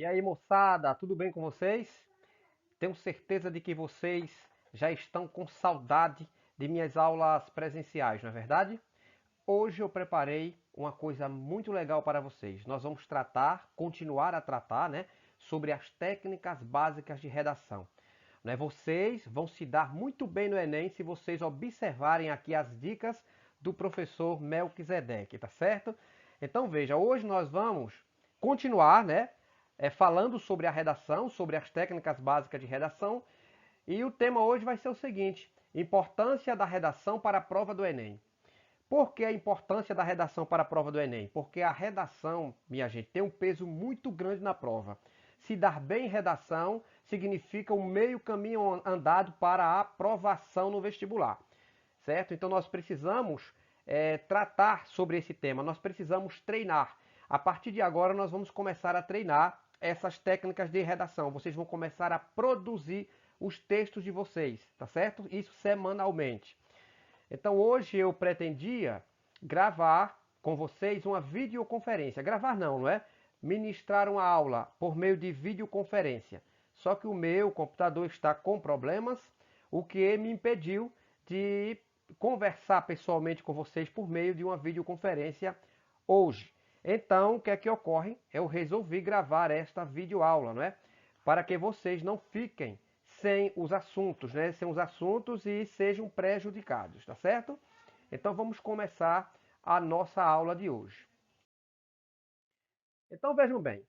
E aí, moçada, tudo bem com vocês? Tenho certeza de que vocês já estão com saudade de minhas aulas presenciais, não é verdade? Hoje eu preparei uma coisa muito legal para vocês. Nós vamos continuar a tratar, né, sobre as técnicas básicas de redação. Né? Vocês vão se dar muito bem no Enem se vocês observarem aqui as dicas do professor Melquisedeque, tá certo? Então veja, hoje nós vamos continuar, né, falando sobre a redação, sobre as técnicas básicas de redação, e o tema hoje vai ser o seguinte: importância da redação para a prova do Enem. Por que a importância da redação para a prova do Enem? Porque a redação, minha gente, tem um peso muito grande na prova. Se dar bem em redação significa um meio caminho andado para a aprovação no vestibular, certo? Então nós precisamos tratar sobre esse tema, nós precisamos treinar. A partir de agora nós vamos começar a treinar essas técnicas de redação. Vocês vão começar a produzir os textos de vocês, tá certo? Isso semanalmente. Então hoje eu pretendia gravar com vocês uma videoconferência. Gravar não é? Ministrar uma aula por meio de videoconferência. Só que o meu computador está com problemas, o que me impediu de conversar pessoalmente com vocês por meio de uma videoconferência hoje. Então, o que é que ocorre? Eu resolvi gravar esta videoaula, não é? Para que vocês não fiquem sem os assuntos, né? Sem os assuntos e sejam prejudicados, tá certo? Então vamos começar a nossa aula de hoje. Então vejam bem,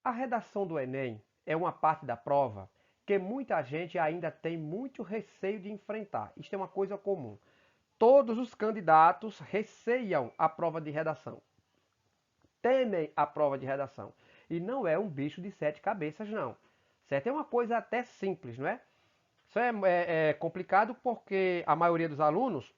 a redação do Enem é uma parte da prova que muita gente ainda tem muito receio de enfrentar. Isto é uma coisa comum. Todos os candidatos receiam a prova de redação, temem a prova de redação. E não é um bicho de sete cabeças, não. Certo? É uma coisa até simples, não é? Isso é complicado porque a maioria dos alunos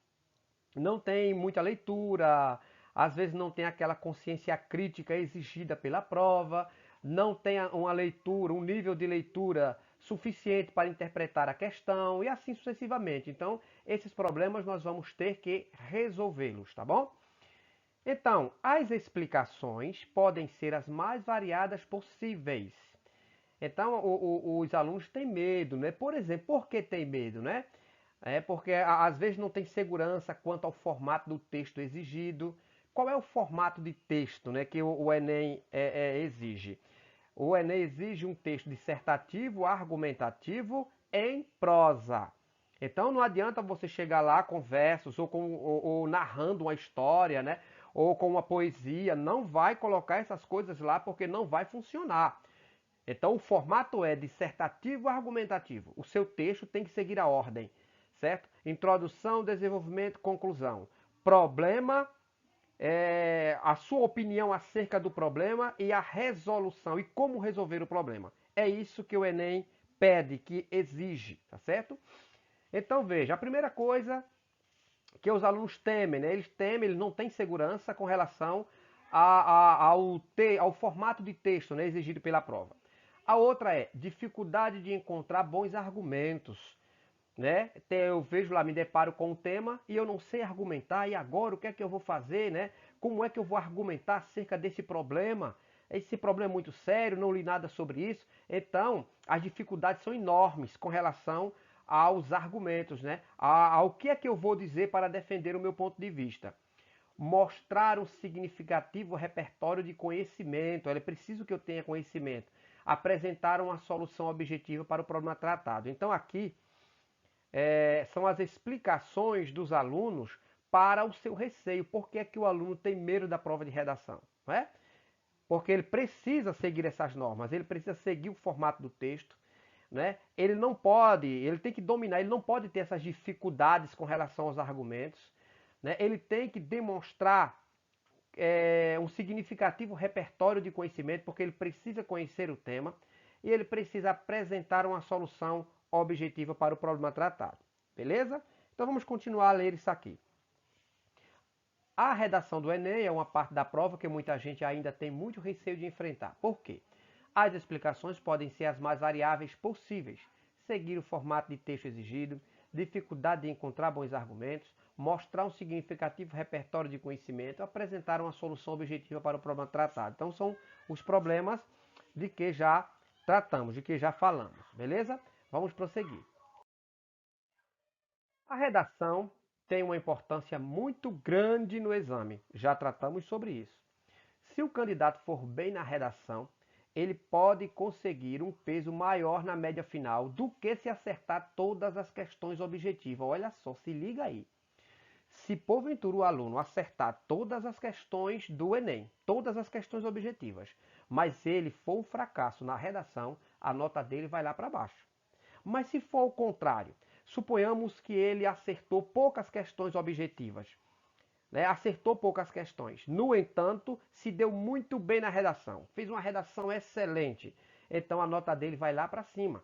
não tem muita leitura, às vezes não tem aquela consciência crítica exigida pela prova, não tem uma leitura, um nível de leitura suficiente para interpretar a questão e assim sucessivamente. Então, esses problemas nós vamos ter que resolvê-los, tá bom? Então, as explicações podem ser as mais variadas possíveis. Então, os alunos têm medo, né? Por exemplo, por que tem medo, né? É porque às vezes não tem segurança quanto ao formato do texto exigido. Qual é o formato de texto, né, que o Enem exige? O Enem exige um texto dissertativo, argumentativo, em prosa. Então não adianta você chegar lá com versos ou narrando uma história, né? Ou com uma poesia. Não vai colocar essas coisas lá porque não vai funcionar. Então o formato é dissertativo argumentativo. O seu texto tem que seguir a ordem, certo? Introdução, desenvolvimento, conclusão. Problema, a sua opinião acerca do problema e a resolução e como resolver o problema. É isso que o Enem pede, que exige, tá certo? Então veja, a primeira coisa que os alunos temem, né? Eles não têm segurança com relação ao formato de texto, né, exigido pela prova. A outra é dificuldade de encontrar bons argumentos, né? Eu vejo lá, me deparo com um tema e eu não sei argumentar, e agora o que é que eu vou fazer, né? Como é que eu vou argumentar acerca desse problema? Esse problema é muito sério, não li nada sobre isso. Então, as dificuldades são enormes com relação aos argumentos, né? Ao que é que eu vou dizer para defender o meu ponto de vista. Mostrar um significativo repertório de conhecimento, é preciso que eu tenha conhecimento. Apresentar uma solução objetiva para o problema tratado. Então aqui são as explicações dos alunos para o seu receio. Por que é que o aluno tem medo da prova de redação? Não é? Porque ele precisa seguir essas normas, ele precisa seguir o formato do texto, né? Ele não pode, ele tem que dominar, ele não pode ter essas dificuldades com relação aos argumentos, né? Ele tem que demonstrar um significativo repertório de conhecimento, porque ele precisa conhecer o tema e ele precisa apresentar uma solução objetiva para o problema tratado. Beleza? Então vamos continuar a ler isso aqui. A redação do Enem é uma parte da prova que muita gente ainda tem muito receio de enfrentar. Por quê? As explicações podem ser as mais variáveis possíveis, seguir o formato de texto exigido, dificuldade de encontrar bons argumentos, mostrar um significativo repertório de conhecimento, apresentar uma solução objetiva para o problema tratado. Então são os problemas de que já tratamos, de que já falamos, beleza? Vamos prosseguir. A redação tem uma importância muito grande no exame, já tratamos sobre isso. Se o candidato for bem na redação, ele pode conseguir um peso maior na média final do que se acertar todas as questões objetivas. Olha só, se liga aí. Se porventura o aluno acertar todas as questões do Enem, todas as questões objetivas, mas ele for um fracasso na redação, a nota dele vai lá para baixo. Mas se for o contrário, suponhamos que ele acertou poucas questões objetivas, né? Acertou poucas questões. No entanto, se deu muito bem na redação, fez uma redação excelente, então a nota dele vai lá para cima,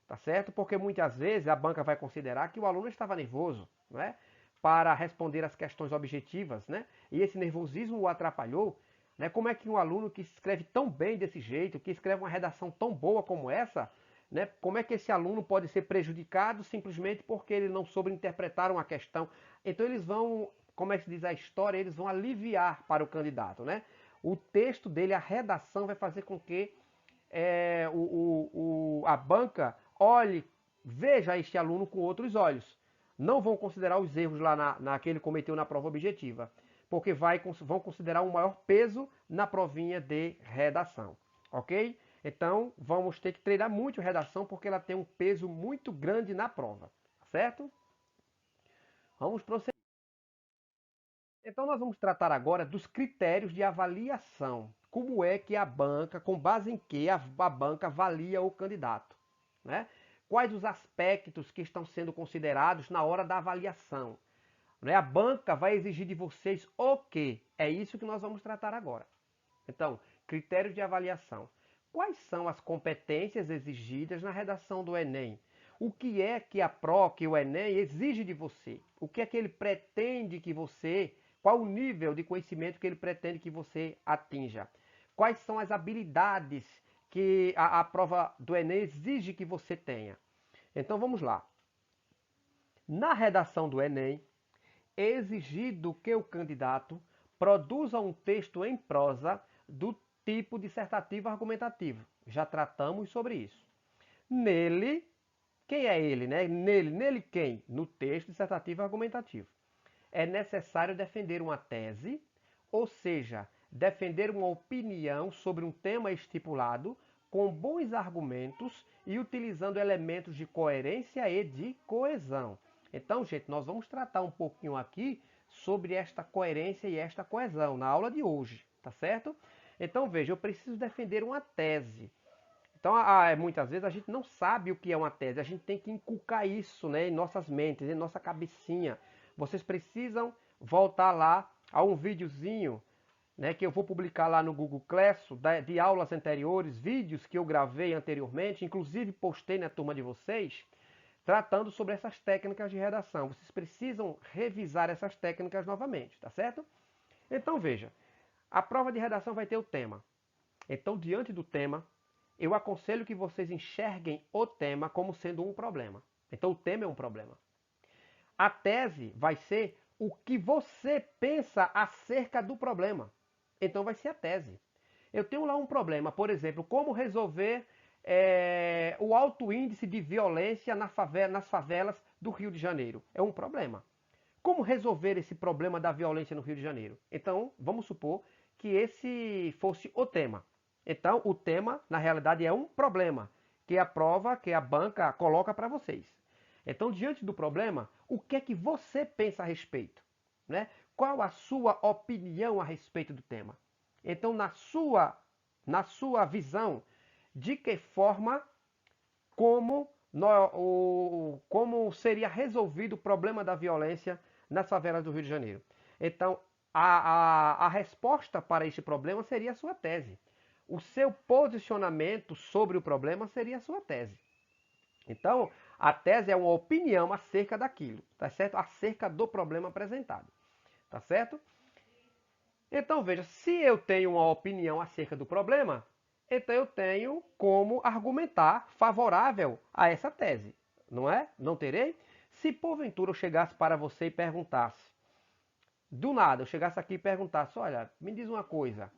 tá certo? Porque muitas vezes a banca vai considerar que o aluno estava nervoso, né? Para responder as questões objetivas, né? E esse nervosismo o atrapalhou, né? Como é que um aluno que escreve tão bem desse jeito, que escreve uma redação tão boa como essa, né? Como é que esse aluno pode ser prejudicado simplesmente porque ele não soube interpretar uma questão? Então eles vão, como é que se diz a história, eles vão aliviar para o candidato, né? O texto dele, a redação vai fazer com que a banca olhe, veja este aluno com outros olhos. Não vão considerar os erros lá que ele cometeu na prova objetiva, porque vão considerar um maior peso na provinha de redação, ok? Então, vamos ter que treinar muito redação, porque ela tem um peso muito grande na prova, certo? Vamos prosseguir. Então, nós vamos tratar agora dos critérios de avaliação. Como é que a banca, com base em que a banca avalia o candidato, né? Quais os aspectos que estão sendo considerados na hora da avaliação? Né? A banca vai exigir de vocês o quê? É isso que nós vamos tratar agora. Então, critérios de avaliação. Quais são as competências exigidas na redação do Enem? O que é que o Enem exige de você? O que é que ele pretende que você, qual o nível de conhecimento que ele pretende que você atinja? Quais são as habilidades que a prova do Enem exige que você tenha? Então vamos lá. Na redação do Enem, é exigido que o candidato produza um texto em prosa do tipo dissertativo argumentativo. Já tratamos sobre isso. Nele, quem é ele, né? Nele quem? No texto dissertativo argumentativo. É necessário defender uma tese, ou seja, defender uma opinião sobre um tema estipulado com bons argumentos e utilizando elementos de coerência e de coesão. Então, gente, nós vamos tratar um pouquinho aqui sobre esta coerência e esta coesão na aula de hoje, tá certo? Então, veja, eu preciso defender uma tese. Então, muitas vezes a gente não sabe o que é uma tese, a gente tem que inculcar isso, né, em nossas mentes, em nossa cabecinha. Vocês precisam voltar lá a um videozinho, né, que eu vou publicar lá no Google Classroom, de aulas anteriores, vídeos que eu gravei anteriormente, inclusive postei na turma de vocês, tratando sobre essas técnicas de redação. Vocês precisam revisar essas técnicas novamente, tá certo? Então veja, a prova de redação vai ter o tema. Então, diante do tema, eu aconselho que vocês enxerguem o tema como sendo um problema. Então, o tema é um problema. A tese vai ser o que você pensa acerca do problema. Então, vai ser a tese. Eu tenho lá um problema, por exemplo, como resolver o alto índice de violência nas favelas do Rio de Janeiro. É um problema. Como resolver esse problema da violência no Rio de Janeiro? Então, vamos supor que esse fosse o tema. Então, o tema, na realidade, é um problema que a prova, que a banca coloca para vocês. Então, diante do problema, o que é que você pensa a respeito? Né? Qual a sua opinião a respeito do tema? Então, na sua visão, de que forma, como seria resolvido o problema da violência nas favelas do Rio de Janeiro? Então, a resposta para este problema seria a sua tese. O seu posicionamento sobre o problema seria a sua tese. Então, a tese é uma opinião acerca daquilo, tá certo? Acerca do problema apresentado, tá certo? Então, veja, se eu tenho uma opinião acerca do problema, então eu tenho como argumentar favorável a essa tese, não é? Não terei? Se porventura eu chegasse para você e perguntasse, do nada, eu chegasse aqui e perguntasse, olha, me diz uma coisa,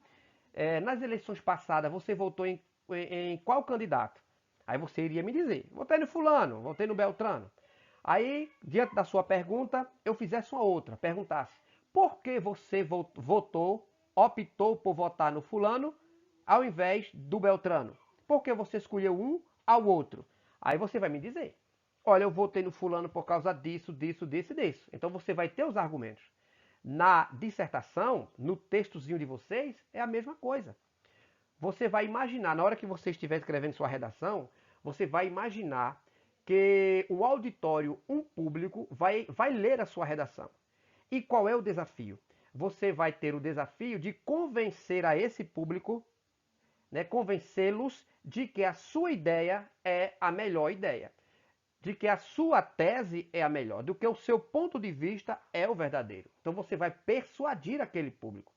nas eleições passadas você votou em em qual candidato? Aí você iria me dizer, votei no fulano, votei no Beltrano. Aí, diante da sua pergunta, eu fizesse uma outra, perguntasse, por que você optou por votar no fulano ao invés do Beltrano? Por que você escolheu um ao outro? Aí você vai me dizer, olha, eu votei no fulano por causa disso, disso, disso e disso. Então você vai ter os argumentos. Na dissertação, no textozinho de vocês, é a mesma coisa. Você vai imaginar, na hora que você estiver escrevendo sua redação, você vai imaginar que o auditório, um público, vai ler a sua redação. E qual é o desafio? Você vai ter o desafio de convencer a esse público, né, convencê-los de que a sua ideia é a melhor ideia, de que a sua tese é a melhor, do que o seu ponto de vista é o verdadeiro. Então você vai persuadir aquele público.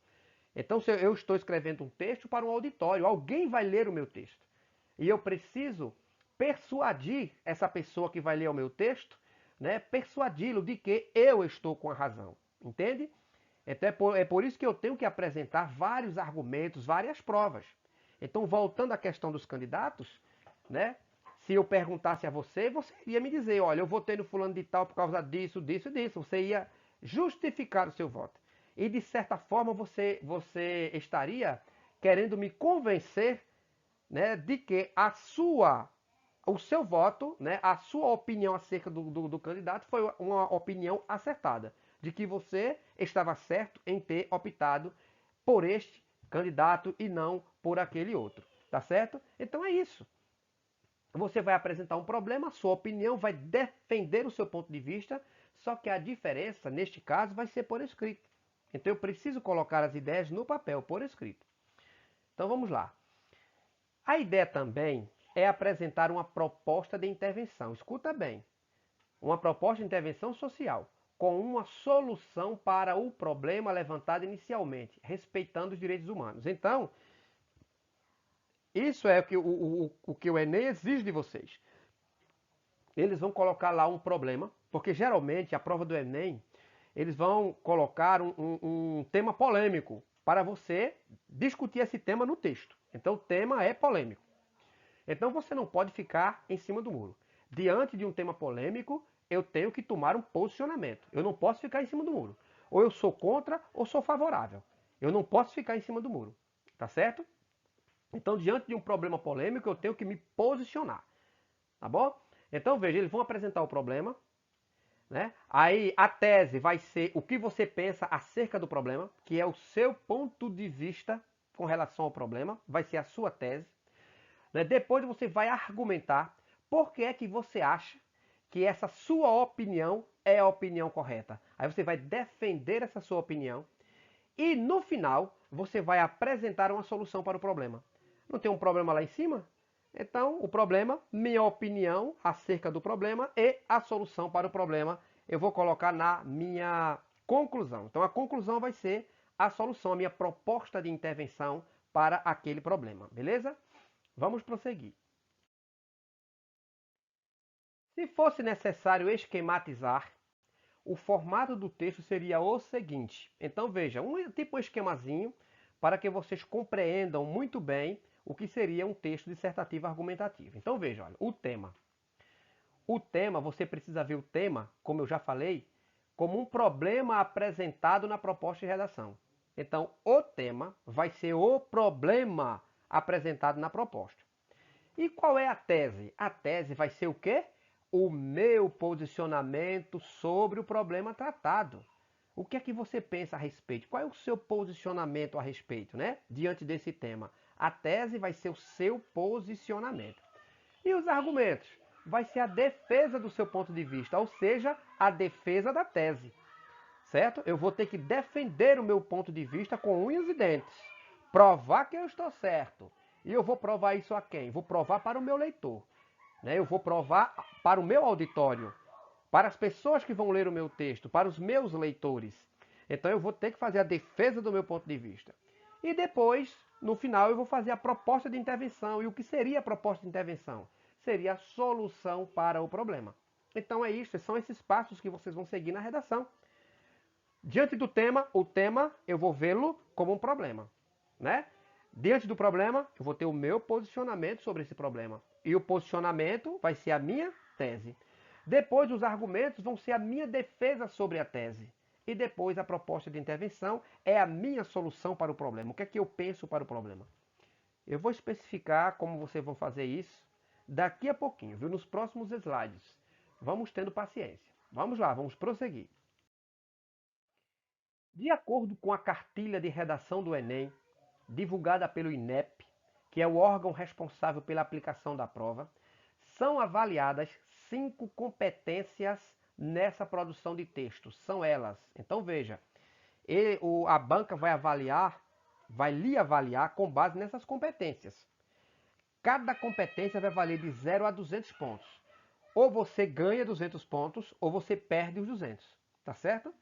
Então, se eu estou escrevendo um texto para um auditório, alguém vai ler o meu texto. E eu preciso persuadir essa pessoa que vai ler o meu texto, né, persuadi-lo de que eu estou com a razão. Entende? Então é por isso que eu tenho que apresentar vários argumentos, várias provas. Então, voltando à questão dos candidatos, né, se eu perguntasse a você, você ia me dizer, olha, eu votei no fulano de tal por causa disso, disso e disso. Você ia justificar o seu voto. E, de certa forma, você estaria querendo me convencer, né, de que o seu voto, né, a sua opinião acerca do candidato foi uma opinião acertada. De que você estava certo em ter optado por este candidato e não por aquele outro. Tá certo? Então é isso. Você vai apresentar um problema, a sua opinião vai defender o seu ponto de vista, só que a diferença, neste caso, vai ser por escrito. Então eu preciso colocar as ideias no papel, por escrito. Então vamos lá. A ideia também é apresentar uma proposta de intervenção. Escuta bem. Uma proposta de intervenção social, com uma solução para o problema levantado inicialmente, respeitando os direitos humanos. Então, isso é o que o Enem exige de vocês. Eles vão colocar lá um problema, porque geralmente a prova do Enem, eles vão colocar um tema polêmico para você discutir esse tema no texto. Então o tema é polêmico. Então você não pode ficar em cima do muro. Diante de um tema polêmico, eu tenho que tomar um posicionamento. Eu não posso ficar em cima do muro. Ou eu sou contra ou sou favorável. Eu não posso ficar em cima do muro. Tá certo? Então, diante de um problema polêmico, eu tenho que me posicionar. Tá bom? Então, veja, eles vão apresentar o problema, né? Aí a tese vai ser o que você pensa acerca do problema, que é o seu ponto de vista com relação ao problema, vai ser a sua tese. Né? Depois você vai argumentar por que é que você acha que essa sua opinião é a opinião correta. Aí você vai defender essa sua opinião e no final você vai apresentar uma solução para o problema. Não tem um problema lá em cima? Então, o problema, minha opinião acerca do problema e a solução para o problema, eu vou colocar na minha conclusão. Então, a conclusão vai ser a solução, a minha proposta de intervenção para aquele problema, beleza? Vamos prosseguir. Se fosse necessário esquematizar, o formato do texto seria o seguinte. Então, veja, tipo um esquemazinho para que vocês compreendam muito bem o que seria um texto dissertativo argumentativo. Então veja, olha, o tema. O tema, você precisa ver o tema, como eu já falei, como um problema apresentado na proposta de redação. Então, o tema vai ser o problema apresentado na proposta. E qual é a tese? A tese vai ser o quê? O meu posicionamento sobre o problema tratado. O que é que você pensa a respeito? Qual é o seu posicionamento a respeito, né? Diante desse tema. A tese vai ser o seu posicionamento. E os argumentos? Vai ser a defesa do seu ponto de vista, ou seja, a defesa da tese. Certo? Eu vou ter que defender o meu ponto de vista com unhas e dentes. Provar que eu estou certo. E eu vou provar isso a quem? Vou provar para o meu leitor. Né? Eu vou provar para o meu auditório. Para as pessoas que vão ler o meu texto, para os meus leitores. Então eu vou ter que fazer a defesa do meu ponto de vista. E depois, no final, eu vou fazer a proposta de intervenção. E o que seria a proposta de intervenção? Seria a solução para o problema. Então é isso, são esses passos que vocês vão seguir na redação. Diante do tema, o tema eu vou vê-lo como um problema, né? Diante do problema, eu vou ter o meu posicionamento sobre esse problema. E o posicionamento vai ser a minha tese. Depois, os argumentos vão ser a minha defesa sobre a tese. E depois, a proposta de intervenção é a minha solução para o problema. O que é que eu penso para o problema? Eu vou especificar como vocês vão fazer isso daqui a pouquinho, viu? Nos próximos slides. Vamos tendo paciência. Vamos lá, vamos prosseguir. De acordo com a cartilha de redação do Enem, divulgada pelo INEP, que é o órgão responsável pela aplicação da prova, são avaliadas 5 competências nessa produção de textos. São elas. Então veja, a banca vai lhe avaliar com base nessas competências. Cada competência vai valer de 0 a 200 pontos. Ou você ganha 200 pontos, ou você perde os 200. Tá certo?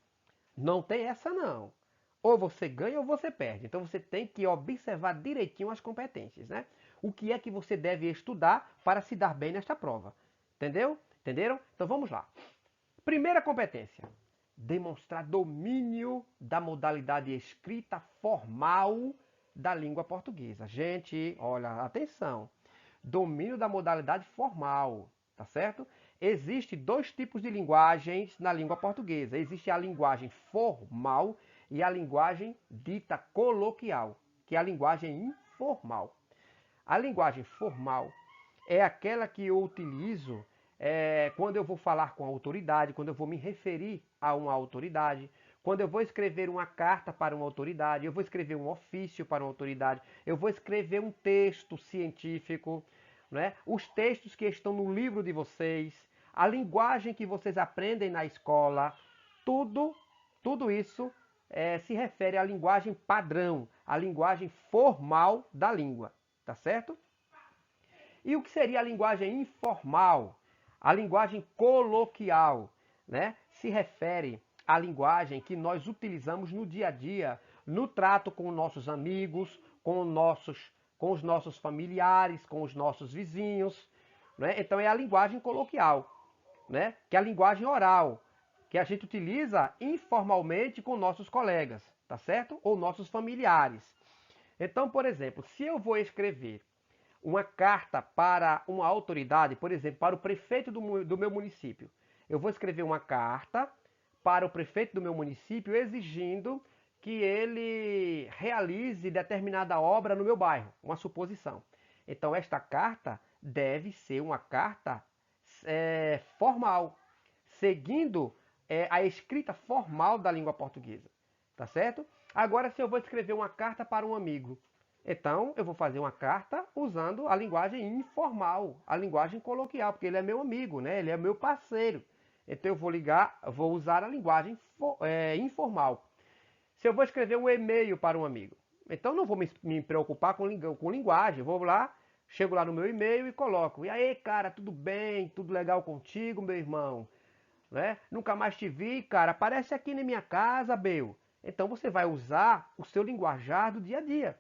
Não tem essa não. Ou você ganha ou você perde. Então você tem que observar direitinho as competências, né? O que é que você deve estudar para se dar bem nesta prova. Entendeu? Entenderam? Então vamos lá. Primeira competência. Demonstrar domínio da modalidade escrita formal da língua portuguesa. Gente, olha, atenção. Domínio da modalidade formal, tá certo? Existem 2 tipos de linguagens na língua portuguesa. Existe a linguagem formal e a linguagem dita coloquial, que é a linguagem informal. A linguagem formal é aquela que eu utilizo quando eu vou falar com a autoridade, quando eu vou me referir a uma autoridade, quando eu vou escrever uma carta para uma autoridade, eu vou escrever um ofício para uma autoridade, eu vou escrever um texto científico, né? Os textos que estão no livro de vocês, a linguagem que vocês aprendem na escola, tudo isso se refere à linguagem padrão, à linguagem formal da língua, tá certo? E o que seria a linguagem informal? A linguagem coloquial, né? Se refere à linguagem que nós utilizamos no dia a dia, no trato com nossos amigos, com os nossos familiares, com os nossos vizinhos, né? Então é a linguagem coloquial, né? Que é a linguagem oral, que a gente utiliza informalmente com nossos colegas, tá certo? Ou nossos familiares. Então, por exemplo, se eu vou escrever uma carta para uma autoridade, por exemplo, para o prefeito do meu município. Eu vou escrever uma carta para o prefeito do meu município exigindo que ele realize determinada obra no meu bairro, uma suposição. Então, esta carta deve ser uma carta formal, seguindo a escrita formal da língua portuguesa. Tá certo? Agora, se eu vou escrever uma carta para um amigo, então, eu vou fazer uma carta usando a linguagem informal, a linguagem coloquial, porque ele é meu amigo, né? Ele é meu parceiro. Então, vou usar a linguagem informal. Se eu vou escrever um e-mail para um amigo, então não vou me preocupar com linguagem. Vou lá, chego lá no meu e-mail e coloco: e aí, cara, tudo bem? Tudo legal contigo, meu irmão? Né? Nunca mais te vi, cara. Aparece aqui na minha casa, Bel. Então, você vai usar o seu linguajar do dia a dia.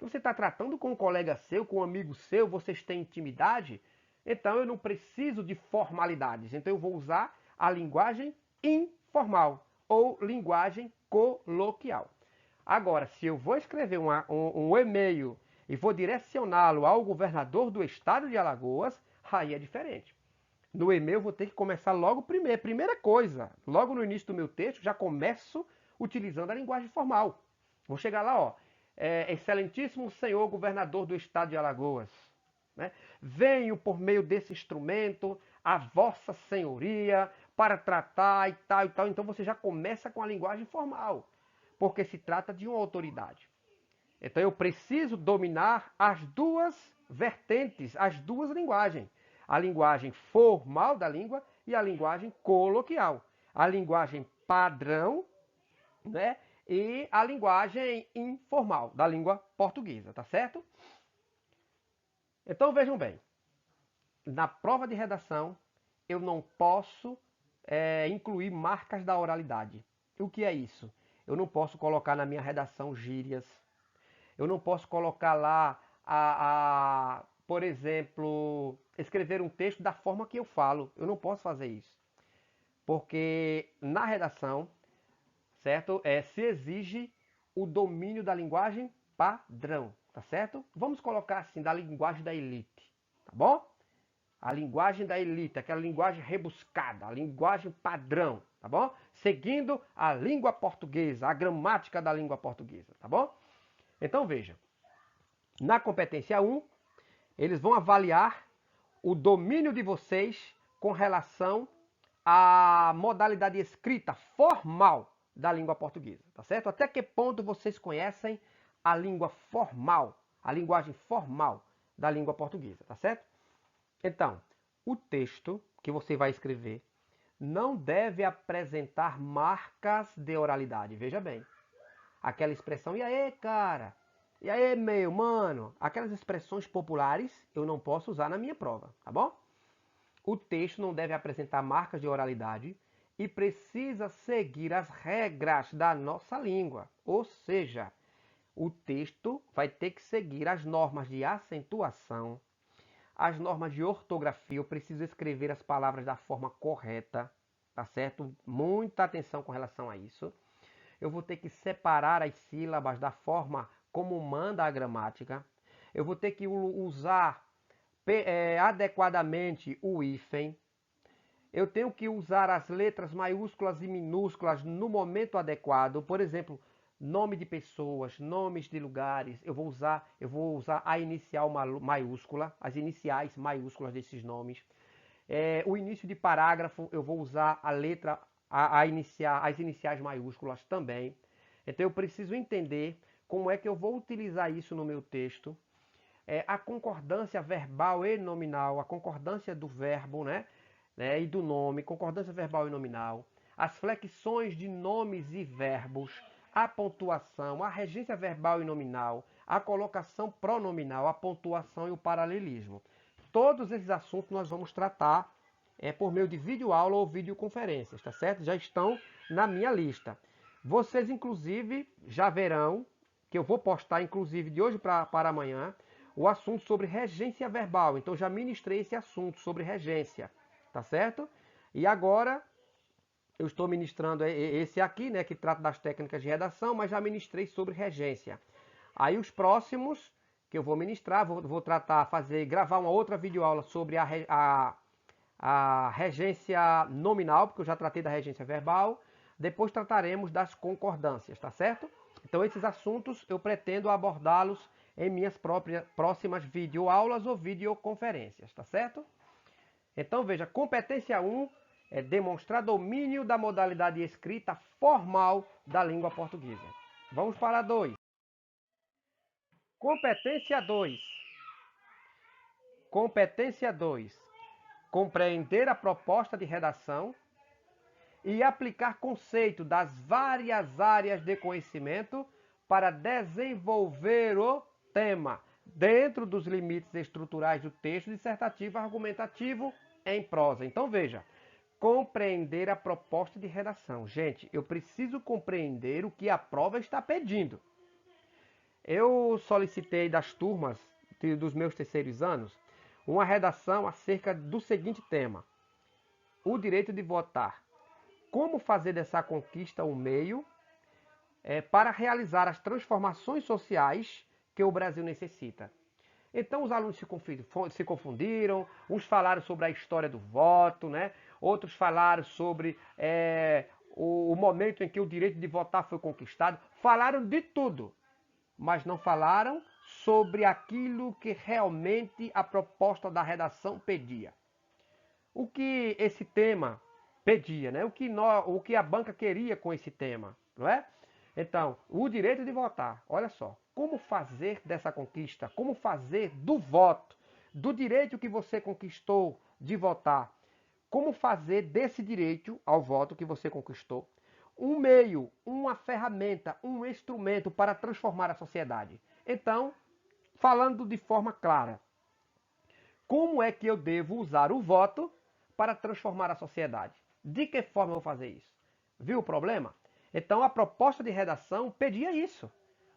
Você está tratando com um colega seu, com um amigo seu, vocês têm intimidade, então eu não preciso de formalidades. Então eu vou usar a linguagem informal ou linguagem coloquial. Agora, se eu vou escrever um e-mail e vou direcioná-lo ao governador do estado de Alagoas, aí é diferente. No e-mail eu vou ter que começar logo primeira coisa, logo no início do meu texto, já começo utilizando a linguagem formal. Vou chegar lá, ó. Excelentíssimo senhor governador do estado de Alagoas, né? Venho por meio desse instrumento a vossa senhoria para tratar e tal e tal. Então você já começa com a linguagem formal, porque se trata de uma autoridade. Então eu preciso dominar as 2 vertentes, as 2 linguagens. A linguagem formal da língua e a linguagem coloquial. A linguagem padrão, né? E a linguagem informal da língua portuguesa, tá certo? Então vejam bem, na prova de redação eu não posso incluir marcas da oralidade. O que é isso? Eu não posso colocar na minha redação gírias, eu não posso colocar lá, por exemplo, escrever um texto da forma que eu falo. Eu não posso fazer isso. Porque na redação, certo? Se exige o domínio da linguagem padrão. tá certo? Vamos colocar assim, da linguagem da elite, tá bom? A linguagem da elite, aquela linguagem rebuscada, a linguagem padrão, tá bom? Seguindo a língua portuguesa, a gramática da língua portuguesa, tá bom? Então veja, na competência 1, eles vão avaliar o domínio de vocês com relação à modalidade escrita formal da língua portuguesa, tá certo? Até que ponto vocês conhecem a língua formal, a linguagem formal da língua portuguesa, tá certo? Então, o texto que você vai escrever não deve apresentar marcas de oralidade. Veja bem, aquela expressão, e aí, cara? E aí, meu, mano? Aquelas expressões populares eu não posso usar na minha prova, tá bom? O texto não deve apresentar marcas de oralidade e precisa seguir as regras da nossa língua. Ou seja, o texto vai ter que seguir as normas de acentuação, as normas de ortografia. Eu preciso escrever as palavras da forma correta, tá certo? Muita atenção com relação a isso. Eu vou ter que separar as sílabas da forma como manda a gramática. Eu vou ter que usar adequadamente o hífen. Eu tenho que usar as letras maiúsculas e minúsculas no momento adequado. Por exemplo, nome de pessoas, nomes de lugares. Eu vou usar a inicial maiúscula, as iniciais maiúsculas desses nomes. O início de parágrafo, eu vou usar a letra, as iniciais maiúsculas também. Então eu preciso entender como é que eu vou utilizar isso no meu texto. A concordância verbal e nominal, a concordância do verbo, né, e do nome, concordância verbal e nominal, as flexões de nomes e verbos, a pontuação, a regência verbal e nominal, a colocação pronominal, a pontuação e o paralelismo. Todos esses assuntos nós vamos tratar por meio de videoaula ou videoconferências, tá certo? Já estão na minha lista. Vocês, inclusive, já verão que eu vou postar, inclusive, de hoje para amanhã, o assunto sobre regência verbal. Então, já ministrei esse assunto sobre regência, tá certo? E agora, eu estou ministrando esse aqui, né, que trata das técnicas de redação, mas já ministrei sobre regência. Aí, os próximos que eu vou ministrar, vou tratar, gravar uma outra videoaula sobre a regência nominal, porque eu já tratei da regência verbal. Depois trataremos das concordâncias, tá certo? Então, esses assuntos eu pretendo abordá-los em minhas próximas videoaulas ou videoconferências, tá certo? Então, veja, competência 1 é demonstrar domínio da modalidade escrita formal da língua portuguesa. Vamos para 2. Competência 2. Competência 2. Compreender a proposta de redação e aplicar conceito das várias áreas de conhecimento para desenvolver o tema dentro dos limites estruturais do texto dissertativo argumentativo em prosa. Então veja, compreender a proposta de redação. Gente, eu preciso compreender o que a prova está pedindo. Eu solicitei das turmas dos meus terceiros anos uma redação acerca do seguinte tema: o direito de votar. Como fazer dessa conquista um meio para realizar as transformações sociais que o Brasil necessita. Então os alunos se confundiram, uns falaram sobre a história do voto, né? Outros falaram sobre o momento em que o direito de votar foi conquistado. Falaram de tudo, mas não falaram sobre aquilo que realmente a proposta da redação pedia. O que esse tema pedia, né? O que a banca queria com esse tema, não é? Então, o direito de votar, olha só, como fazer dessa conquista, como fazer do voto, do direito que você conquistou de votar, como fazer desse direito ao voto que você conquistou um meio, uma ferramenta, um instrumento para transformar a sociedade. Então, falando de forma clara, como é que eu devo usar o voto para transformar a sociedade? De que forma eu vou fazer isso? Viu o problema? Então a proposta de redação pedia isso.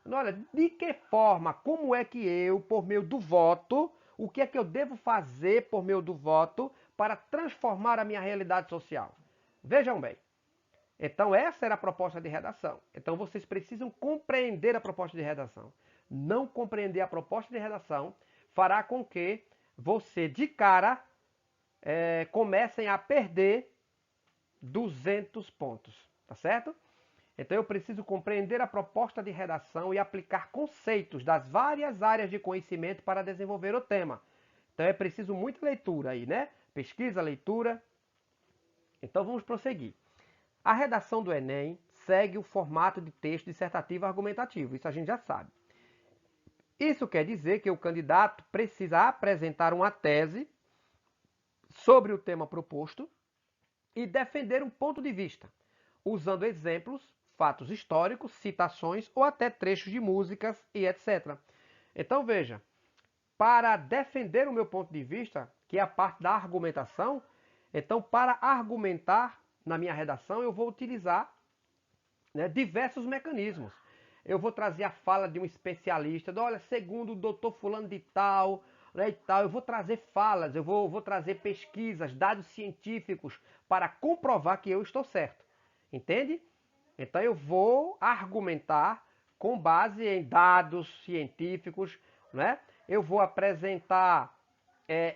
Olha, de que forma, como é que eu, por meio do voto, o que é que eu devo fazer por meio do voto para transformar a minha realidade social? Vejam bem. Então essa era a proposta de redação. Então vocês precisam compreender a proposta de redação. não compreender a proposta de redação, fará com que você, de cara, comecem a perder 200 pontos, tá certo? Então eu preciso compreender a proposta de redação e aplicar conceitos das várias áreas de conhecimento para desenvolver o tema. Então é preciso muita leitura aí, né? Pesquisa, leitura. Então vamos prosseguir. A redação do Enem segue o formato de texto dissertativo argumentativo, isso a gente já sabe. Isso quer dizer que o candidato precisa apresentar uma tese sobre o tema proposto e defender um ponto de vista, usando exemplos, fatos históricos, citações ou até trechos de músicas e etc. Então veja, para defender o meu ponto de vista, que é a parte da argumentação, então para argumentar na minha redação eu vou utilizar, né, diversos mecanismos. Eu vou trazer a fala de um especialista, olha, segundo o doutor fulano de tal, né, e tal. Eu vou trazer falas, eu vou trazer pesquisas, dados científicos para comprovar que eu estou certo. Entende? Então eu vou argumentar com base em dados científicos, né? Eu vou apresentar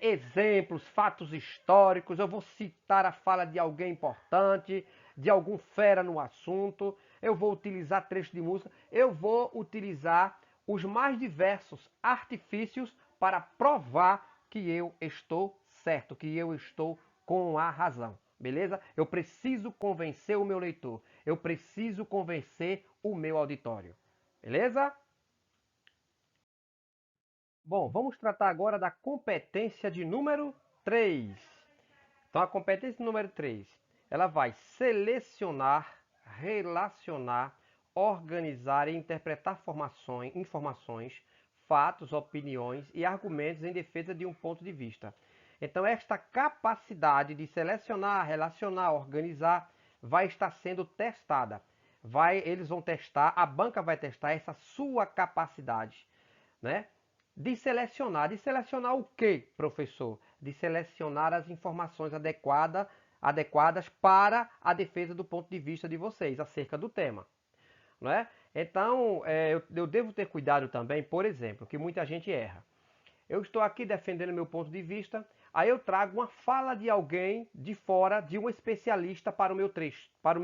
exemplos, fatos históricos, eu vou citar a fala de alguém importante, de algum fera no assunto, eu vou utilizar trechos de música, eu vou utilizar os mais diversos artifícios para provar que eu estou certo, que eu estou com a razão. Beleza? Eu preciso convencer o meu leitor, eu preciso convencer o meu auditório. Beleza? Bom, vamos tratar agora da competência de número 3. Então, a competência número 3, ela vai selecionar, relacionar, organizar e interpretar informações, fatos, opiniões e argumentos em defesa de um ponto de vista. Então, esta capacidade de selecionar, relacionar, organizar, vai estar sendo testada. Eles vão testar, a banca vai testar essa sua capacidade, né? De selecionar. De selecionar o quê, professor? De selecionar as informações adequadas para a defesa do ponto de vista de vocês acerca do tema. Não é? Então, eu devo ter cuidado também, por exemplo, que muita gente erra. Eu estou aqui defendendo meu ponto de vista, aí eu trago uma fala de alguém de fora, de um especialista para o meu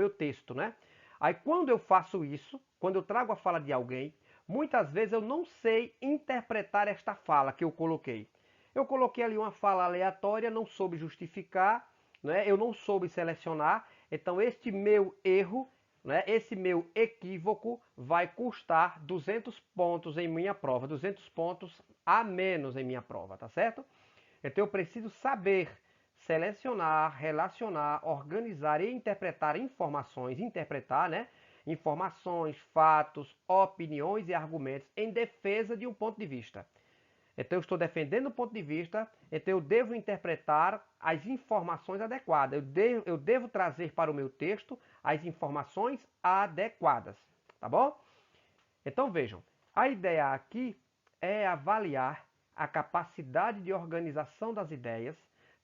texto, né? Aí quando eu faço isso, quando eu trago a fala de alguém, muitas vezes eu não sei interpretar esta fala que eu coloquei. Eu coloquei ali uma fala aleatória, não soube justificar, né? Eu não soube selecionar, então este meu erro, né, esse meu equívoco vai custar 200 pontos em minha prova, 200 pontos a menos em minha prova, tá certo? Então eu preciso saber selecionar, relacionar, organizar e interpretar informações, né? Informações, fatos, opiniões e argumentos em defesa de um ponto de vista. Então eu estou defendendo o ponto de vista, então eu devo interpretar as informações adequadas. Eu devo trazer para o meu texto as informações adequadas, tá bom? Então vejam, a ideia aqui é avaliar a capacidade de organização das ideias,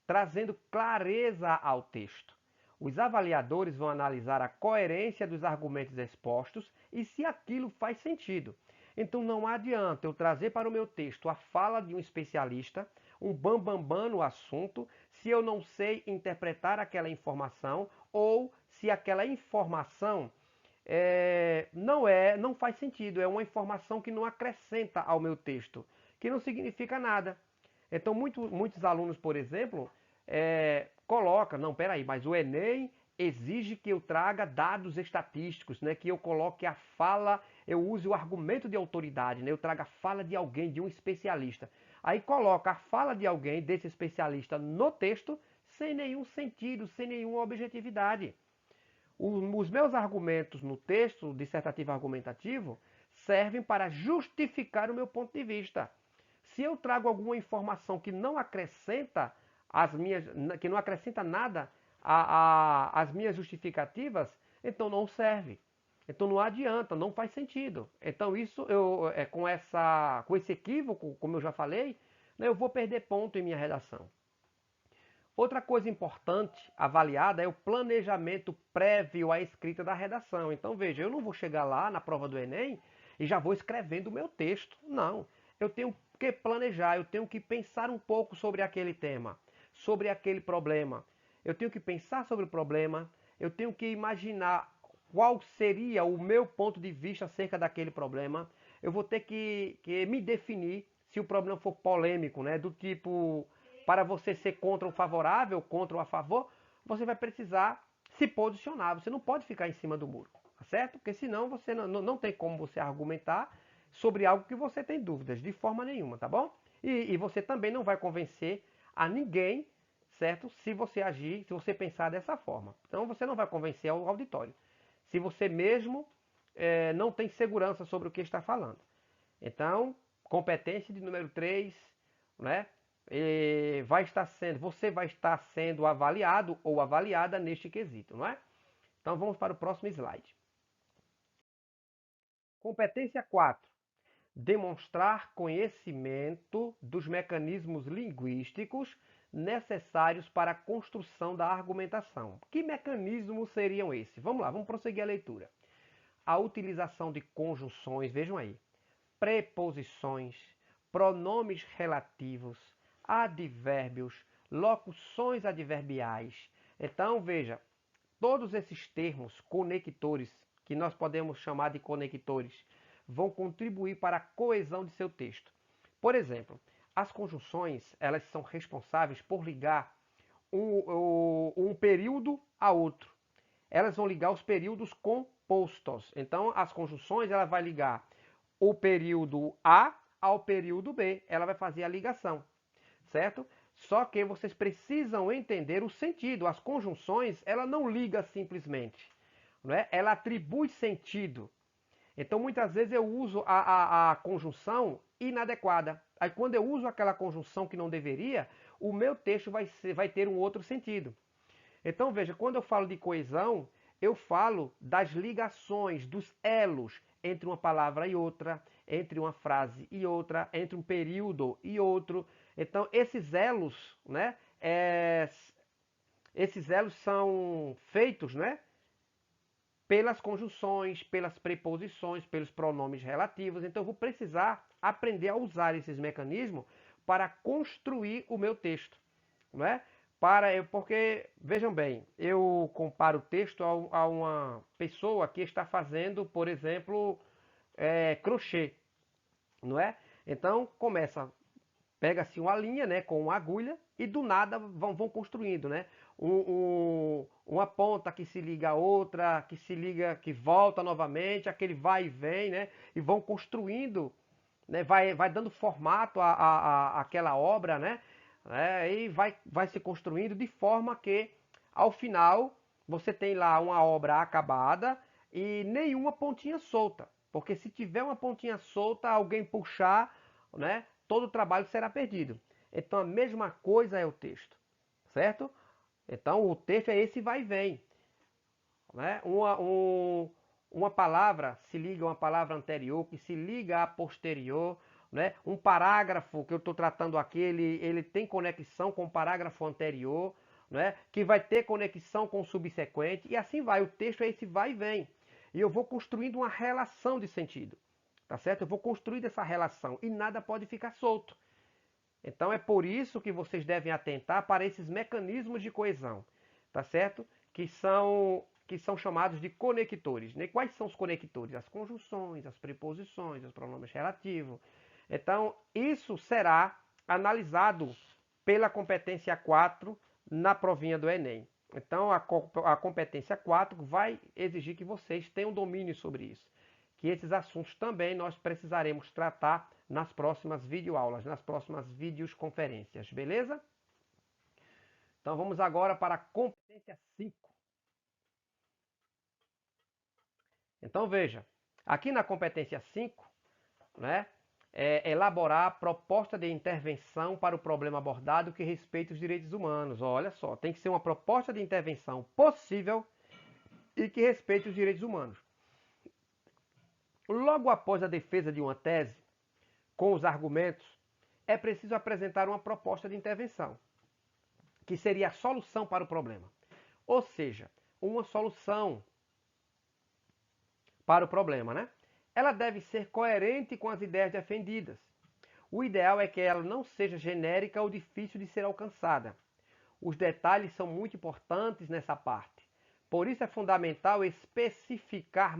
trazendo clareza ao texto. Os avaliadores vão analisar a coerência dos argumentos expostos e se aquilo faz sentido. Então não adianta eu trazer para o meu texto a fala de um especialista, um bambambam no assunto, se eu não sei interpretar aquela informação ou se aquela informação não faz sentido, é uma informação que não acrescenta ao meu texto, que não significa nada. Então muitos alunos, por exemplo, colocam, não, peraí, mas o Enem exige que eu traga dados estatísticos, né? Que eu coloque a fala, eu use o argumento de autoridade, né? Eu traga a fala de alguém, de um especialista. Aí coloca a fala de alguém, desse especialista, no texto, sem nenhum sentido, sem nenhuma objetividade. Os meus argumentos no texto dissertativo argumentativo servem para justificar o meu ponto de vista. Se eu trago alguma informação que não acrescenta que não acrescenta nada às minhas justificativas, então não serve. Então não adianta, não faz sentido. Então isso com esse equívoco, como eu já falei, né, eu vou perder ponto em minha redação. Outra coisa importante avaliada é o planejamento prévio à escrita da redação. Então veja, eu não vou chegar lá na prova do Enem e já vou escrevendo o meu texto. Não, eu tenho que planejar, eu tenho que pensar um pouco sobre aquele tema, sobre aquele problema. Eu tenho que pensar sobre o problema, eu tenho que imaginar qual seria o meu ponto de vista acerca daquele problema. Eu vou ter que me definir se o problema for polêmico, né? Do tipo, para você ser contra o favorável, contra o a favor, você vai precisar se posicionar. Você não pode ficar em cima do muro, tá certo? Porque senão você não tem como você argumentar sobre algo que você tem dúvidas, de forma nenhuma, tá bom? E você também não vai convencer a ninguém, certo? Se você agir, se você pensar dessa forma. Então você não vai convencer ao auditório. Se você mesmo não tem segurança sobre o que está falando. Então, competência de número 3, né? Você vai estar sendo avaliado ou avaliada neste quesito, não é? Então vamos para o próximo slide. Competência 4. Demonstrar conhecimento dos mecanismos linguísticos necessários para a construção da argumentação. Que mecanismos seriam esses? Vamos lá, vamos prosseguir a leitura. A utilização de conjunções, vejam aí, preposições, pronomes relativos, advérbios, locuções adverbiais. Então, veja, todos esses termos conectores, que nós podemos chamar de conectores, vão contribuir para a coesão de seu texto. Por exemplo, as conjunções, elas são responsáveis por ligar um período a outro. Elas vão ligar os períodos compostos. Então, as conjunções, ela vai ligar o período A ao período B. Ela vai fazer a ligação, certo? Só que vocês precisam entender o sentido. As conjunções, ela não liga simplesmente, não é? Ela atribui sentido. Então, muitas vezes eu uso a conjunção inadequada. Aí, quando eu uso aquela conjunção que não deveria, o meu texto vai ter um outro sentido. Então, veja, quando eu falo de coesão, eu falo das ligações, dos elos entre uma palavra e outra, entre uma frase e outra, entre um período e outro. Então, esses elos, né? Esses elos são feitos, né? Pelas conjunções, pelas preposições, pelos pronomes relativos. Então, eu vou precisar aprender a usar esses mecanismos para construir o meu texto, não é? Porque, vejam bem, eu comparo o texto a uma pessoa que está fazendo, por exemplo, crochê, não é? Então, pega-se uma linha, né, com uma agulha e do nada vão construindo, né? Uma ponta que se liga a outra, que se liga, que volta novamente, aquele vai e vem, né? E vão construindo, né? Vai dando formato àquela obra, né? E vai se construindo de forma que, ao final, você tem lá uma obra acabada e nenhuma pontinha solta. Porque se tiver uma pontinha solta, alguém puxar, né? Todo o trabalho será perdido. Então a mesma coisa é o texto, certo? Então o texto é esse vai e vem, né? Uma palavra se liga a uma palavra anterior, que se liga à posterior, né? Um parágrafo que eu estou tratando aqui, ele tem conexão com o parágrafo anterior, né? Que vai ter conexão com o subsequente, e assim vai. O texto é esse vai e vem. E eu vou construindo uma relação de sentido, tá certo? Eu vou construir essa relação e nada pode ficar solto. Então é por isso que vocês devem atentar para esses mecanismos de coesão, tá certo? Que são chamados de conectores, né? Quais são os conectores? As conjunções, as preposições, os pronomes relativos. Então, isso será analisado pela competência 4 na provinha do Enem. Então, a competência 4 vai exigir que vocês tenham domínio sobre isso. Que esses assuntos também nós precisaremos tratar nas próximas videoaulas, nas próximas videoconferências, beleza? Então vamos agora para a competência 5. Então veja, aqui na competência 5, né, elaborar a proposta de intervenção para o problema abordado que respeita os direitos humanos. Olha só, tem que ser uma proposta de intervenção possível e que respeite os direitos humanos. Logo após a defesa de uma tese, com os argumentos, é preciso apresentar uma proposta de intervenção, que seria a solução para o problema. Ou seja, uma solução para o problema, né? ela deve ser coerente com as ideias defendidas. O ideal é que ela não seja genérica ou difícil de ser alcançada. Os detalhes são muito importantes nessa parte. Por isso é fundamental especificar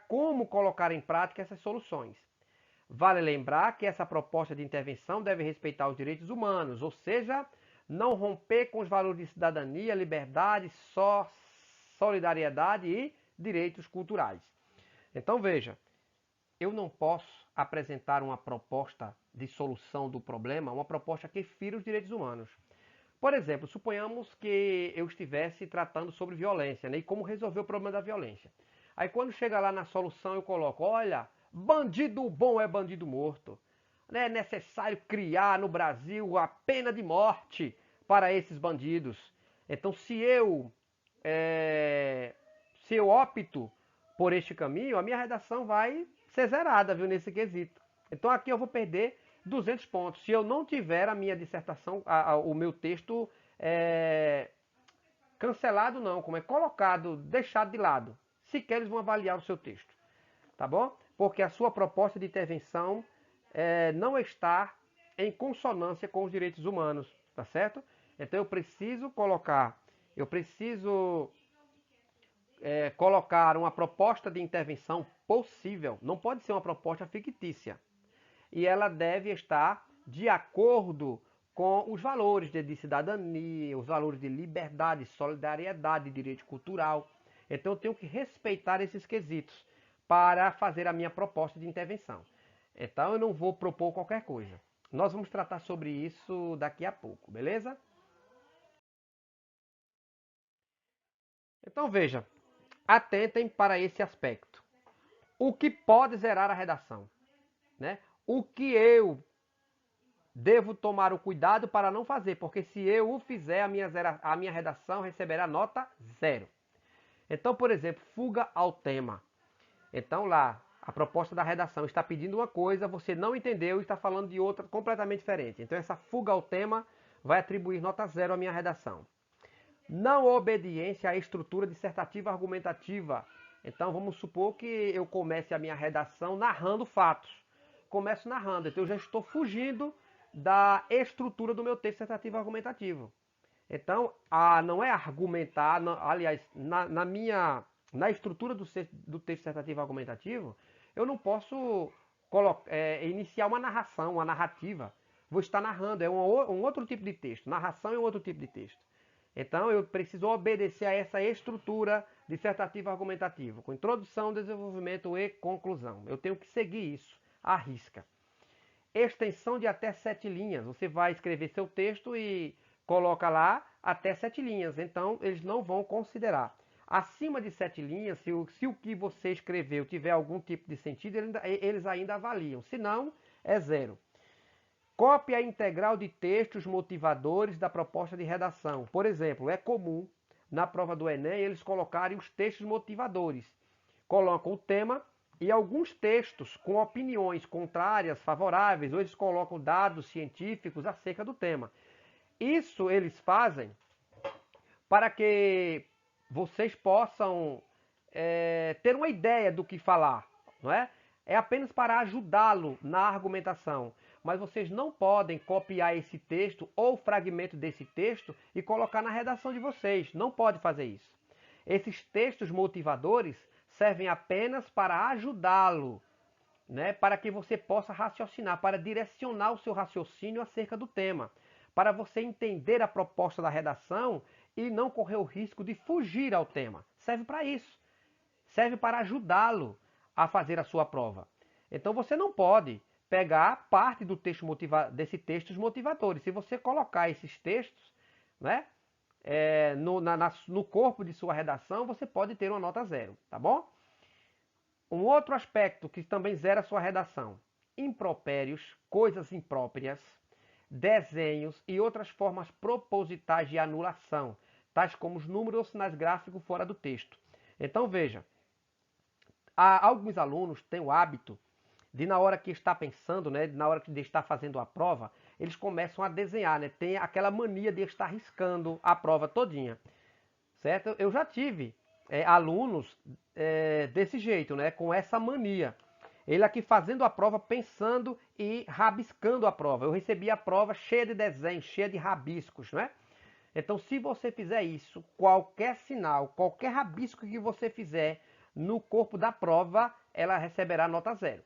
como colocar em prática essas soluções. Vale lembrar que essa proposta de intervenção deve respeitar os direitos humanos, ou seja, não romper com os valores de cidadania, liberdade, solidariedade e direitos culturais. Então veja, eu não posso apresentar uma proposta de solução do problema, uma proposta que fira os direitos humanos. Por exemplo, suponhamos que eu estivesse tratando sobre violência, né, e como resolver o problema da violência. Aí quando chega lá na solução eu coloco, olha, bandido bom é bandido morto. É necessário criar no Brasil a pena de morte para esses bandidos. Então se eu opto por este caminho, a minha redação vai ser zerada, viu, nesse quesito. Então aqui eu vou perder 200 pontos. Se eu não tiver a minha dissertação, o meu texto cancelado não, como é colocado, deixado de lado. Sequer eles vão avaliar o seu texto, tá bom? Porque a sua proposta de intervenção não está em consonância com os direitos humanos, tá certo? Então eu preciso colocar uma proposta de intervenção possível, não pode ser uma proposta fictícia. E ela deve estar de acordo com os valores de cidadania, os valores de liberdade, solidariedade, direito cultural. Então eu tenho que respeitar esses quesitos para fazer a minha proposta de intervenção. Então eu não vou propor qualquer coisa. Nós vamos tratar sobre isso daqui a pouco, beleza? Então veja, atentem para esse aspecto. O que pode zerar a redação? Né? O que eu devo tomar o cuidado para não fazer, porque se eu o fizer, a minha redação receberá nota 0. Então, por exemplo, fuga ao tema. Então lá, a proposta da redação está pedindo uma coisa, você não entendeu e está falando de outra completamente diferente. Então essa fuga ao tema vai atribuir nota 0 à minha redação. Não obediência à estrutura dissertativa argumentativa. Então vamos supor que eu comece a minha redação narrando fatos. Começo narrando, então eu já estou fugindo da estrutura do meu texto dissertativo argumentativo. Então, não é argumentar, aliás, na estrutura do texto dissertativo argumentativo, eu não posso iniciar uma narração, uma narrativa. Vou estar narrando, é um outro tipo de texto. Narração é um outro tipo de texto. Então, eu preciso obedecer a essa estrutura dissertativa argumentativa, com introdução, desenvolvimento e conclusão. Eu tenho que seguir isso à risca. Extensão de até 7 linhas. Você vai escrever seu texto e coloca lá até 7 linhas. Então, eles não vão considerar. Acima de 7 linhas, se o que você escreveu tiver algum tipo de sentido, eles ainda avaliam. Se não, é 0. Cópia integral de textos motivadores da proposta de redação. Por exemplo, é comum na prova do Enem eles colocarem os textos motivadores. Colocam o tema e alguns textos com opiniões contrárias, favoráveis, ou eles colocam dados científicos acerca do tema. Isso eles fazem para que vocês possam ter uma ideia do que falar, não é? É apenas para ajudá-lo na argumentação. Mas vocês não podem copiar esse texto ou fragmento desse texto e colocar na redação de vocês. Não pode fazer isso. Esses textos motivadores servem apenas para ajudá-lo, né, para que você possa raciocinar, para direcionar o seu raciocínio acerca do tema, para você entender a proposta da redação e não correr o risco de fugir ao tema. Serve para isso. Serve para ajudá-lo a fazer a sua prova. Então você não pode pegar parte do texto desse textos motivadores. Se você colocar esses textos, né, no corpo de sua redação, você pode ter uma nota 0, tá bom? Um outro aspecto que também zera a sua redação: impropérios, coisas impróprias, desenhos e outras formas propositais de anulação, tais como os números ou sinais gráficos fora do texto. Então veja, alguns alunos têm o hábito de, na hora que está pensando, né, na hora de estar fazendo a prova, eles começam a desenhar, né, tem aquela mania de estar riscando a prova todinha, certo? Eu já tive alunos desse jeito, né? Com essa mania. Ele aqui fazendo a prova, pensando e rabiscando a prova. Eu recebi a prova cheia de desenhos, cheia de rabiscos, né? Então, se você fizer isso, qualquer sinal, qualquer rabisco que você fizer no corpo da prova, ela receberá nota 0.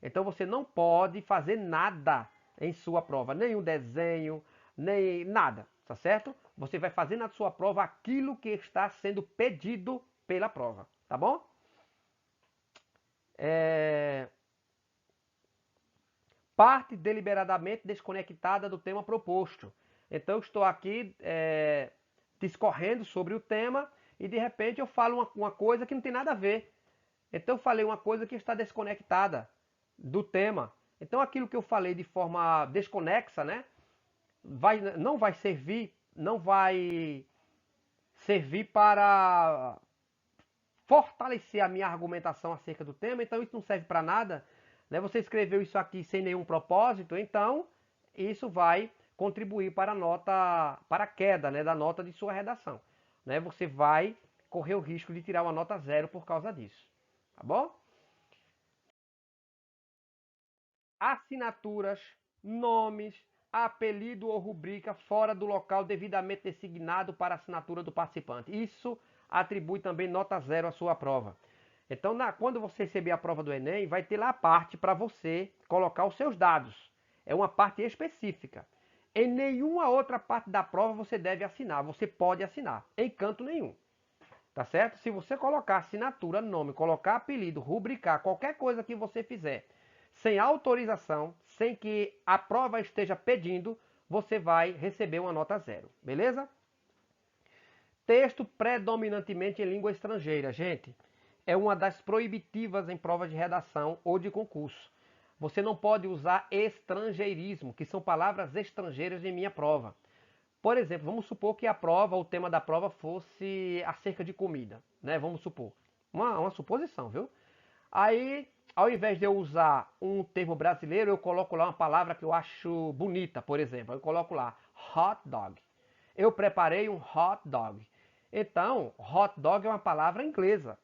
Então, você não pode fazer nada em sua prova, nenhum desenho, nem nada, tá certo? Você vai fazer na sua prova aquilo que está sendo pedido pela prova, tá bom? Parte deliberadamente desconectada do tema proposto. Então, eu estou aqui discorrendo sobre o tema e, de repente, eu falo uma coisa que não tem nada a ver. Então, eu falei uma coisa que está desconectada do tema. Então, aquilo que eu falei de forma desconexa, né, não vai servir para fortalecer a minha argumentação acerca do tema, então isso não serve para nada, né? Você escreveu isso aqui sem nenhum propósito, então isso vai contribuir para para a queda, né, da nota de sua redação, né? Você vai correr o risco de tirar uma nota 0 por causa disso, tá bom? Assinaturas, nomes, apelido ou rubrica fora do local devidamente designado para a assinatura do participante. Isso atribui também nota 0 à sua prova. Então, quando você receber a prova do Enem, vai ter lá a parte para você colocar os seus dados. É uma parte específica. Em nenhuma outra parte da prova você deve assinar. Você pode assinar, em canto nenhum. Tá certo? Se você colocar assinatura, nome, colocar apelido, rubricar, qualquer coisa que você fizer, sem autorização, sem que a prova esteja pedindo, você vai receber uma nota 0. Beleza? Texto predominantemente em língua estrangeira. Gente, é uma das proibitivas em prova de redação ou de concurso. Você não pode usar estrangeirismo, que são palavras estrangeiras em minha prova. Por exemplo, vamos supor que a prova, o tema da prova fosse acerca de comida, né? Vamos supor. Uma suposição, viu? Aí, ao invés de eu usar um termo brasileiro, eu coloco lá uma palavra que eu acho bonita, por exemplo. Eu coloco lá hot dog. Eu preparei um hot dog. Então, hot dog é uma palavra inglesa.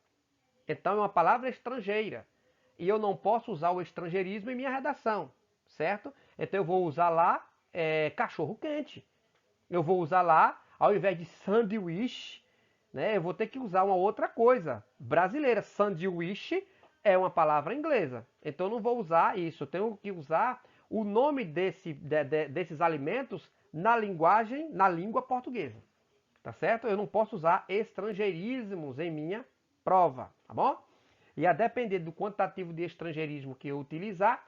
Então, é uma palavra estrangeira. E eu não posso usar o estrangeirismo em minha redação, certo? Então, eu vou usar lá cachorro quente. Eu vou usar lá, ao invés de sanduíche, né, eu vou ter que usar uma outra coisa brasileira. Sanduíche é uma palavra inglesa. Então eu não vou usar isso. Eu tenho que usar o nome desses alimentos na linguagem, na língua portuguesa. Tá certo? Eu não posso usar estrangeirismos em minha prova, tá bom? E a depender do quantitativo de estrangeirismo que eu utilizar,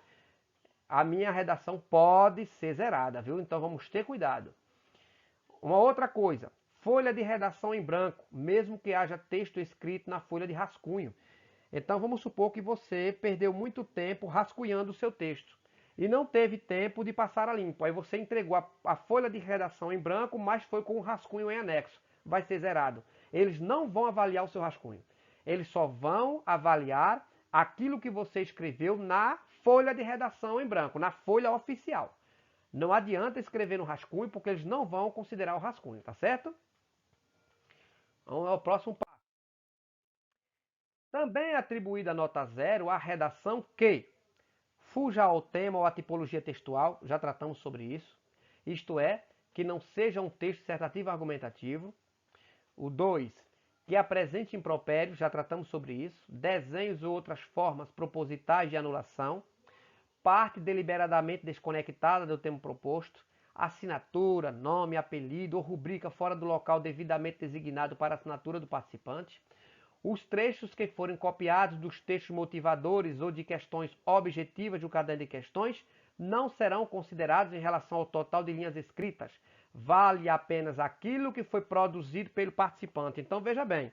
a minha redação pode ser zerada, viu? Então vamos ter cuidado. Uma outra coisa, folha de redação em branco, mesmo que haja texto escrito na folha de rascunho. Então vamos supor que você perdeu muito tempo rascunhando o seu texto e não teve tempo de passar a limpo. Aí você entregou a folha de redação em branco, mas foi com o rascunho em anexo. Vai ser zerado. Eles não vão avaliar o seu rascunho. Eles só vão avaliar aquilo que você escreveu na folha de redação em branco, na folha oficial. Não adianta escrever no rascunho, porque eles não vão considerar o rascunho, tá certo? Vamos ao próximo passo. Também é atribuída nota 0 à redação que fuja ao tema ou à tipologia textual, já tratamos sobre isso. Isto é, que não seja um texto dissertativo argumentativo. O 2, que apresente impropérios, já tratamos sobre isso. Desenhos ou outras formas propositais de anulação. Parte deliberadamente desconectada do tema proposto, assinatura, nome, apelido ou rubrica fora do local devidamente designado para a assinatura do participante, os trechos que forem copiados dos textos motivadores ou de questões objetivas do caderno de questões não serão considerados em relação ao total de linhas escritas. Vale apenas aquilo que foi produzido pelo participante. Então veja bem,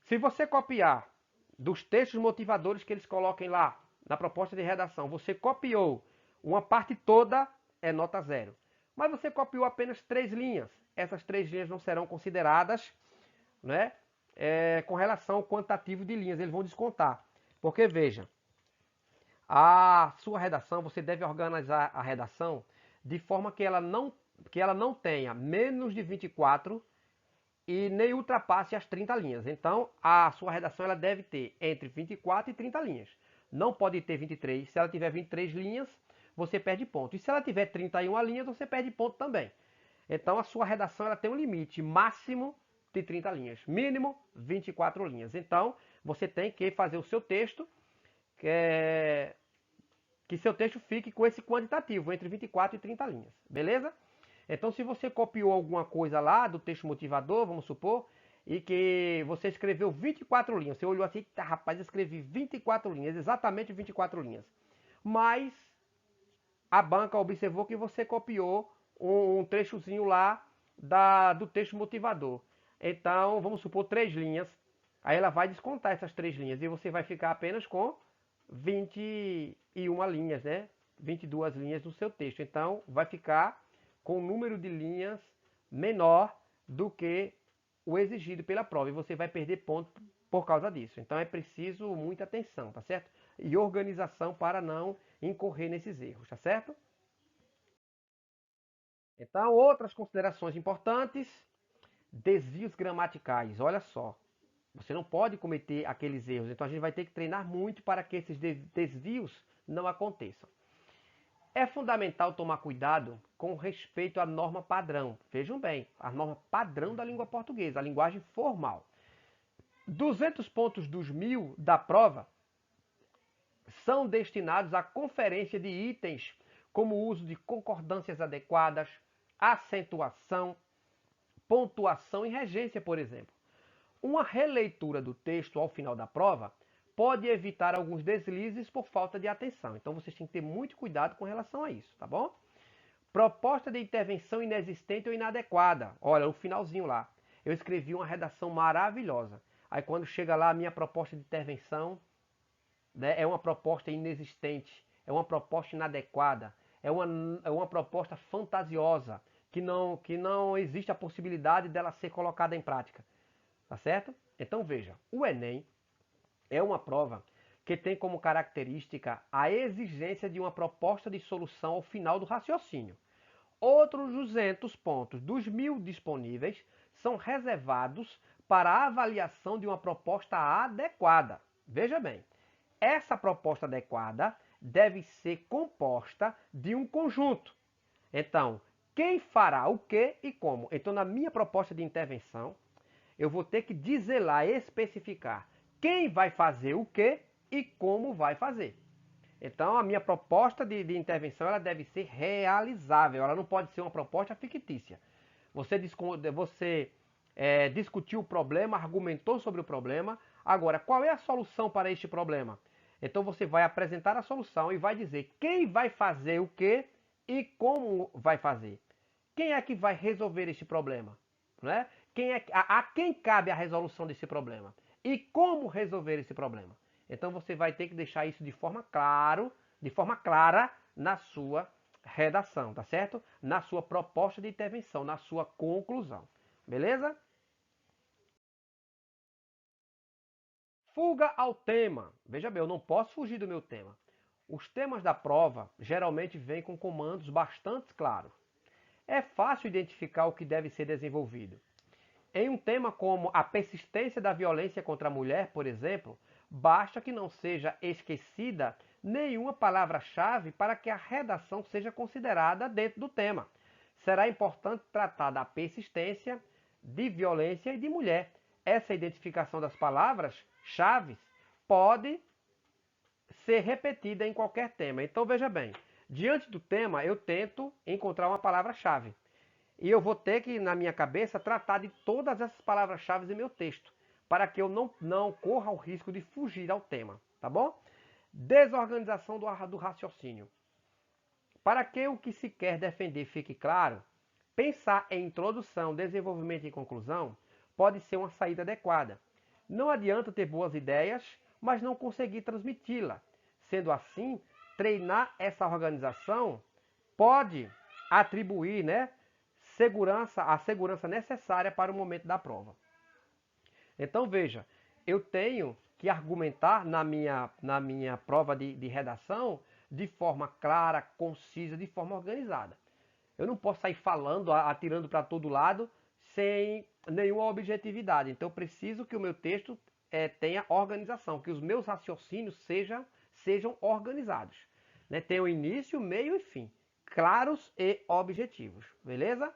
se você copiar dos textos motivadores que eles coloquem lá na proposta de redação, você copiou uma parte toda, é nota 0. Mas você copiou apenas 3 linhas. Essas 3 linhas não serão consideradas, né, com relação ao quantitativo de linhas. Eles vão descontar. Porque, veja, a sua redação, você deve organizar a redação de forma que ela não tenha menos de 24 e nem ultrapasse as 30 linhas. Então, a sua redação ela deve ter entre 24 e 30 linhas. Não pode ter 23. Se ela tiver 23 linhas, você perde ponto. E se ela tiver 31 linhas, você perde ponto também. Então, a sua redação ela tem um limite máximo de 30 linhas, mínimo 24 linhas. Então, você tem que fazer o seu texto, que seu texto fique com esse quantitativo, entre 24 e 30 linhas, beleza? Então, se você copiou alguma coisa lá do texto motivador, vamos supor, e que você escreveu 24 linhas, você olhou assim, tá, rapaz, eu escrevi 24 linhas, exatamente 24 linhas. Mas a banca observou que você copiou um trechozinho lá do texto motivador. Então, vamos supor 3 linhas. Aí ela vai descontar essas 3 linhas e você vai ficar apenas com 21 linhas, né? 22 linhas no seu texto. Então, vai ficar com um número de linhas menor do que o exigido pela prova. E você vai perder ponto por causa disso. Então, é preciso muita atenção, tá certo? E organização para não incorrer nesses erros, tá certo? Então, outras considerações importantes, desvios gramaticais. Olha só, você não pode cometer aqueles erros. Então, a gente vai ter que treinar muito para que esses desvios não aconteçam. É fundamental tomar cuidado com respeito à norma padrão. Vejam bem, a norma padrão da língua portuguesa, a linguagem formal. 200 pontos dos 1000 da prova são destinados à conferência de itens como o uso de concordâncias adequadas, acentuação, pontuação e regência, por exemplo. Uma releitura do texto ao final da prova pode evitar alguns deslizes por falta de atenção. Então vocês têm que ter muito cuidado com relação a isso, tá bom? Proposta de intervenção inexistente ou inadequada. Olha, o finalzinho lá. Eu escrevi uma redação maravilhosa. Aí quando chega lá a minha proposta de intervenção, né, é uma proposta inexistente, é uma proposta inadequada, é uma proposta fantasiosa, que não existe a possibilidade dela ser colocada em prática. Tá certo? Então veja, o Enem é uma prova que tem como característica a exigência de uma proposta de solução ao final do raciocínio. Outros 200 pontos dos 1000 disponíveis são reservados para a avaliação de uma proposta adequada. Veja bem, essa proposta adequada deve ser composta de um conjunto. Então, quem fará o que e como? Então, na minha proposta de intervenção, eu vou ter que dizer lá, especificar quem vai fazer o que e como vai fazer. Então, a minha proposta de intervenção ela deve ser realizável, ela não pode ser uma proposta fictícia. Você discutiu o problema, argumentou sobre o problema. Agora, qual é a solução para este problema? Então, você vai apresentar a solução e vai dizer quem vai fazer o que e como vai fazer. Quem é que vai resolver este problema? Né? A quem cabe a resolução desse problema? E como resolver esse problema? Então você vai ter que deixar isso de forma clara na sua redação, tá certo? Na sua proposta de intervenção, na sua conclusão. Beleza? Fuga ao tema. Veja bem, eu não posso fugir do meu tema. Os temas da prova geralmente vêm com comandos bastante claros. É fácil identificar o que deve ser desenvolvido. Em um tema como a persistência da violência contra a mulher, por exemplo, basta que não seja esquecida nenhuma palavra-chave para que a redação seja considerada dentro do tema. Será importante tratar da persistência, de violência e de mulher. Essa identificação das palavras-chave pode ser repetida em qualquer tema. Então veja bem, diante do tema eu tento encontrar uma palavra-chave. E eu vou ter que, na minha cabeça, tratar de todas essas palavras-chave em meu texto, para que eu não corra o risco de fugir ao tema, tá bom? Desorganização do raciocínio. Para que o que se quer defender fique claro, pensar em introdução, desenvolvimento e conclusão pode ser uma saída adequada. Não adianta ter boas ideias, mas não conseguir transmiti-la. Sendo assim, treinar essa organização pode atribuir, né, a segurança necessária para o momento da prova. Então veja, eu tenho que argumentar na minha prova de redação de forma clara, concisa, de forma organizada. Eu não posso sair falando, atirando para todo lado, sem nenhuma objetividade. Então, eu preciso que o meu texto tenha organização, que os meus raciocínios sejam organizados. Né? Tenham início, meio e fim, claros e objetivos. Beleza?